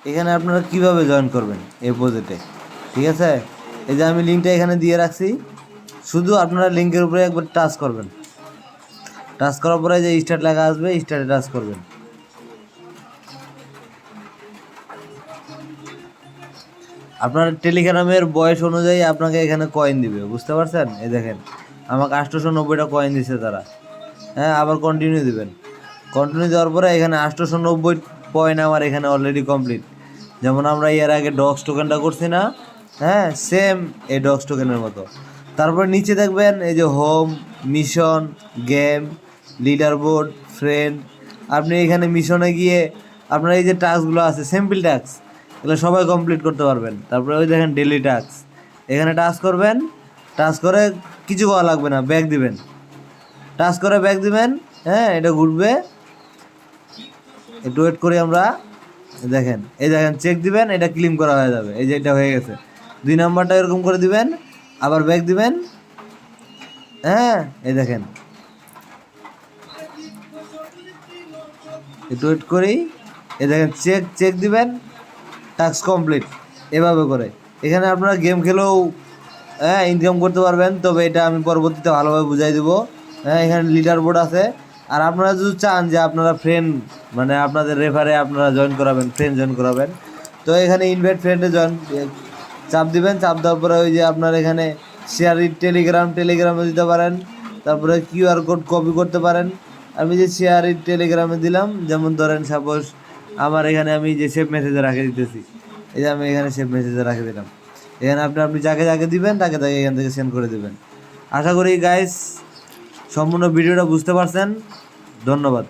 এখানে আপনারা কিভাবে জয়েন করবেন এই প্রজেক্টে, ঠিক আছে? এই যে আমি লিঙ্কটা এখানে দিয়ে রাখছি, শুধু আপনারা লিঙ্কের উপরে একবার টাচ করবেন। টাচ করার পরে যে স্টার্ট লেখা আসবে, স্টার্টে টাচ করবেন। আপনার টেলিগ্রামের বয়স অনুযায়ী আপনাকে এখানে কয়েন দিবে, বুঝতে পারছেন? এই দেখেন আমাকে 890টা কয়েন দিছে তারা। হ্যাঁ, আবার কন্টিনিউ দিবেন। কন্টিনিউ দেওয়ার পরে এখানে 890 পয়েন্ট আমার এখানে অলরেডি কমপ্লিট। যেমন আমরা এর আগে ডগস টোকেনটা করছি না, হ্যাঁ সেম এই ডগস টোকেনের মতো। তারপর নিচে দেখবেন এই যে home, mission, game, leader board, friend. আপনি এখানে মিশনে গিয়ে আপনার এই যে টাস্কগুলো আছে, সিম্পল টাস্ক, এগুলো সবাই কমপ্লিট করতে পারবেন। তারপরে ওই দেখেন ডেলি টাস্ক, এখানে টাস্ক করবেন। টাস্ক করে কিছু করা লাগবে না, ব্যাক দিবেন। টাচ করে ব্যাক দিবেন, হ্যাঁ এটা ঘুরবে। একটু ওয়েট করি আমরা। দেখেন এই দেখেন চেক দিবেন, এটা ক্লেম করা হয়ে যাবে। এই যে এটা হয়ে গেছে। 2 নাম্বারটা এরকম করে দিবেন, আবার ব্যাক দিবেন। হ্যাঁ এই দেখেন একটু ওয়েট করি। এই দেখেন চেক দিবেন, টাস্ক কমপ্লিট। এভাবে করে এখানে আপনারা গেম খেলেও হ্যাঁ ইনকাম করতে পারবেন, তবে এটা আমি পরবর্তীতে ভালোভাবে বুঝাই দেবো। হ্যাঁ এখানে লিডার বোর্ড আছে। আর আপনারা যদি চান যে আপনারা ফ্রেন্ড, মানে আপনাদের রেফারে আপনারা জয়েন করাবেন, ফ্রেন্ড জয়েন করাবেন, তো এখানে ইনভাইট ফ্রেন্ডে জয়েন চাপ দিবেন। চাপ দেওয়ার পরে ওই যে আপনার এখানে শেয়ার ইট টেলিগ্রামে দিতে পারেন। তারপরে কিউআর কোড কপি করতে পারেন। আমি যে শেয়ার ইট টেলিগ্রামে দিলাম, যেমন ধরেন সাপোজ আমার এখানে আমি যে সেভ মেসেজে রাখে দিতেছি, এই যে আমি এখানে সেভ মেসেজে রাখে দিলাম। এখানে আপনি যাকে যাকে দিবেন তাকে তাকে এখান থেকে সেন্ড করে দেবেন। আশা করি গাইস সম্পূর্ণ ভিডিওটা বুঝতে পারছেন। ধন্যবাদ।